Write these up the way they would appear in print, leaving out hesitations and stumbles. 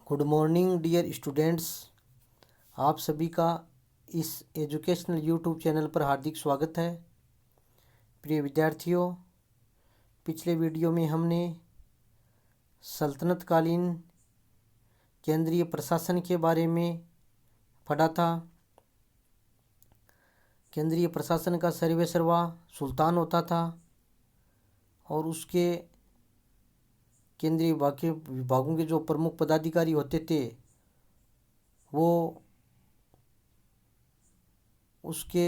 Good morning dear students. आप सभी का इस एजुकेशनल यूट्यूब चैनल पर हार्दिक स्वागत है। प्रिय विद्यार्थियों, पिछले वीडियो में हमने सल्तनत कालीन केंद्रीय प्रशासन के बारे में पढ़ा था। केंद्रीय प्रशासन का सर्वेसर्वा सुल्तान होता था और उसके केंद्रीय विभागों के जो प्रमुख पदाधिकारी होते थे वो उसके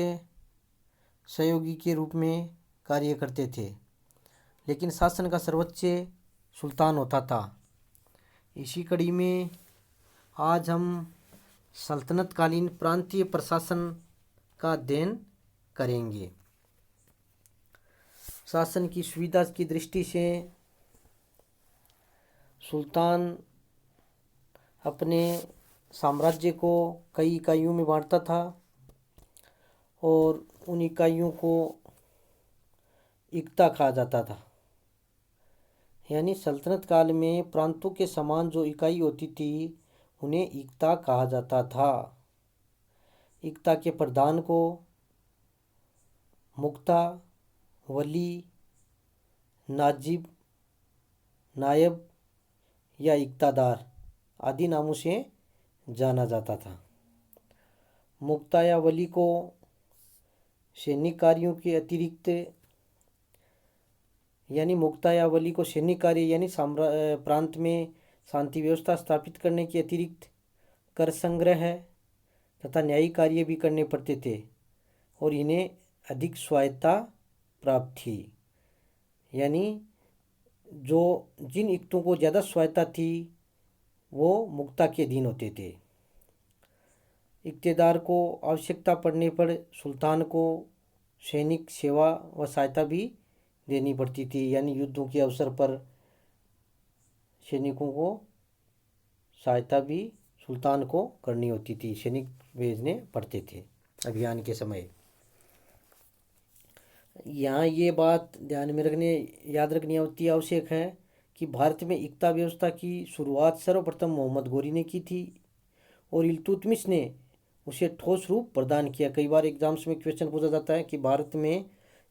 सहयोगी के रूप में कार्य करते थे, लेकिन शासन का सर्वोच्च सुल्तान होता था। इसी कड़ी में आज हम सल्तनत कालीन प्रांतीय प्रशासन का अध्ययन करेंगे। शासन की सुविधा की दृष्टि से सुल्तान अपने साम्राज्य को कई इकाइयों में बांटता था और उन इकाइयों को इक्ता कहा जाता था। यानी सल्तनत काल में प्रांतों के समान जो इकाई होती थी उन्हें इक्ता कहा जाता था। इक्ता के प्रधान को मुख्ता, वली, नाजिब, नायब या इक्तादार आदि नामों से जाना जाता था। मुख्ता या वली को सैनिक कार्यों के अतिरिक्त मुख्ता या वली को सैनिक कार्य यानी प्रांत में शांति व्यवस्था स्थापित करने के अतिरिक्त कर संग्रह तथा न्यायिक कार्य भी करने पड़ते थे और इन्हें अधिक स्वायत्तता प्राप्त थी। यानी जो जिन इक्तों को ज़्यादा स्वायत्तता थी वो मुख्ता के अधीन होते थे। इक्तेदार को आवश्यकता पड़ने पर सुल्तान को सैनिक सेवा व सहायता भी देनी पड़ती थी। यानी युद्धों के अवसर पर सैनिकों को सहायता भी सुल्तान को करनी होती थी, सैनिक भेजने पड़ते थे अभियान के समय। यहाँ ये बात ध्यान में याद रखनी आवश्यक है कि भारत में इक्ता व्यवस्था की शुरुआत सर्वप्रथम मोहम्मद गोरी ने की थी और इल्तुतमिश ने उसे ठोस रूप प्रदान किया। कई बार एग्जाम्स में क्वेश्चन पूछा जाता है कि भारत में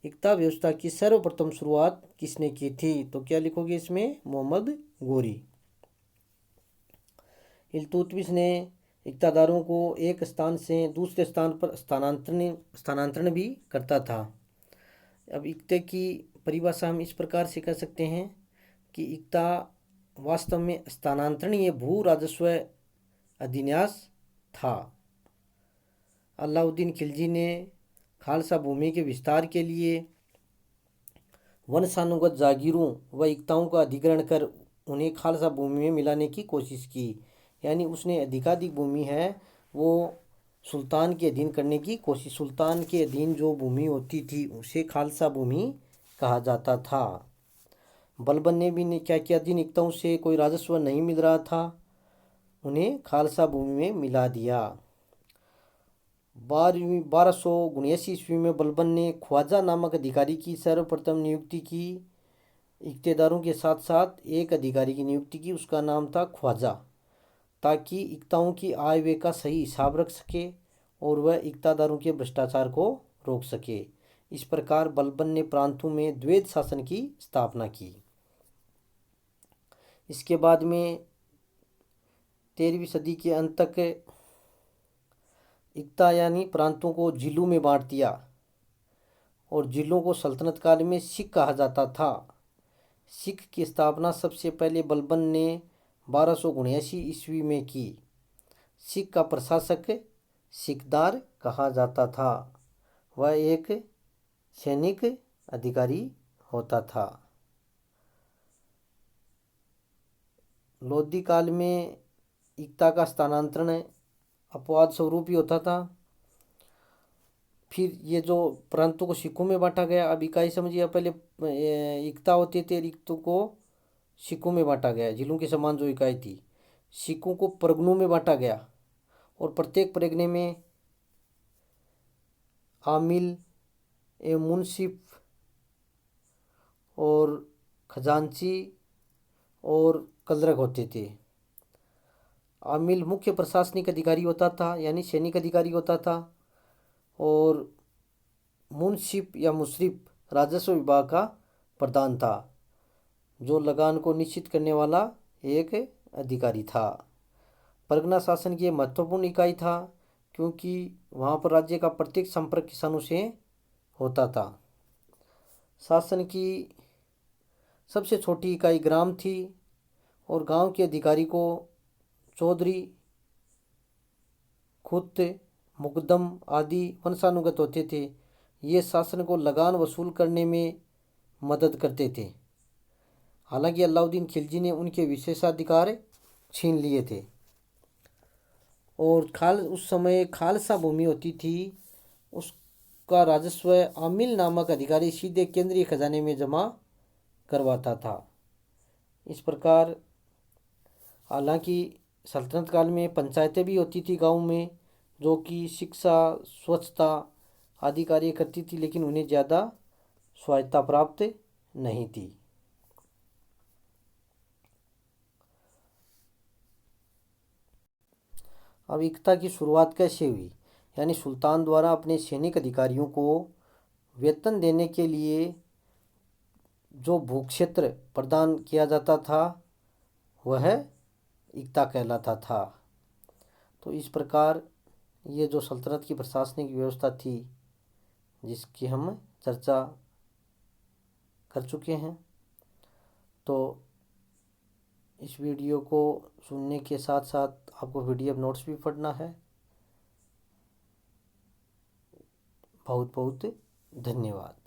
इक्ता व्यवस्था की सर्वप्रथम शुरुआत किसने की थी, तो क्या लिखोगे इसमें? मोहम्मद गोरी। इल्तुतमिश ने इक्तादारों को एक स्थान से दूसरे स्थान पर स्थानांतरण भी करता था। अब इक्ते की परिभाषा हम इस प्रकार से कर सकते हैं कि इक्ता वास्तव में स्थानांतरणीय भू राजस्व अधिन्यास था। अलाउद्दीन खिलजी ने खालसा भूमि के विस्तार के लिए वंशानुगत जागीरों व इक्ताओं का अधिग्रहण कर उन्हें खालसा भूमि में मिलाने की कोशिश की। यानी उसने अधिकाधिक भूमि है वो सुल्तान के अधीन करने की कोशिश। सुल्तान के अधीन जो भूमि होती थी उसे खालसा भूमि कहा जाता था। बलबन ने भी क्या किया, जिन इक्ताओं से कोई राजस्व नहीं मिल रहा था उन्हें खालसा भूमि में मिला दिया। 1279 ईस्वी में बलबन ने ख्वाजा नामक अधिकारी की सर्वप्रथम नियुक्ति की। इक्तेदारों के साथ साथ एक अधिकारी की नियुक्ति की, उसका नाम था ख्वाजा, ताकि इक्ताओं की आय व्यय का सही हिसाब रख सके और वह इक्तादारों के भ्रष्टाचार को रोक सके। इस प्रकार बलबन ने प्रांतों में द्वैध शासन की स्थापना की। इसके बाद में 13वीं सदी के अंत तक इक्ता यानी प्रांतों को जिलों में बांट दिया और जिलों को सल्तनत काल में सिख कहा जाता था। सिख की स्थापना सबसे पहले बलबन ने 1279 ईस्वी में की। सिख का प्रशासक सिकदार कहा जाता था। वह एक सैनिक अधिकारी होता था। लोधी काल में इक्ता का स्थानांतरण अपवाद स्वरूप ही होता था। फिर ये जो प्रांतों को सिखों में बांटा गया, अब इकाई समझिए, पहले इक्ता होते थे, इक्तों को सिखों में बांटा गया, जिलों के समान जो इकाई थी। सिखों को परगनों में बांटा गया और प्रत्येक परगने में आमिल एवं मुंसिफ और खजांची और कलरक होते थे। आमिल मुख्य प्रशासनिक अधिकारी होता था यानी सैनिक अधिकारी होता था। और मुंशिप या मुशरिफ राजस्व विभाग का प्रधान था, जो लगान को निश्चित करने वाला एक अधिकारी था। परगना शासन की महत्वपूर्ण इकाई था, क्योंकि वहाँ पर राज्य का प्रत्येक संपर्क किसानों से होता था। शासन की सबसे छोटी इकाई ग्राम थी, और गांव के अधिकारी को चौधरी, खुत, मुकदम आदि वंशानुगत होते थे। ये शासन को लगान वसूल करने में मदद करते थे। हालांकि अलाउद्दीन खिलजी ने उनके विशेषाधिकार छीन लिए थे। और उस समय खालसा भूमि होती थी, उसका राजस्व आमिल नामक अधिकारी सीधे केंद्रीय खजाने में जमा करवाता था। इस प्रकार हालांकि सल्तनत काल में पंचायतें भी होती थी गांव में, जो कि शिक्षा, स्वच्छता आदि कार्य करती थी, लेकिन उन्हें ज़्यादा स्वायत्ता प्राप्त नहीं थी। अब एकता की शुरुआत कैसे हुई? यानी सुल्तान द्वारा अपने सैनिक अधिकारियों को वेतन देने के लिए जो भूक्षेत्र प्रदान किया जाता था वह एकता कहलाता था। तो इस प्रकार ये जो सल्तनत की प्रशासनिक व्यवस्था थी, जिसकी हम चर्चा कर चुके हैं। तो इस वीडियो को सुनने के साथ साथ आपको PDF नोट्स भी पढ़ना है। बहुत बहुत धन्यवाद।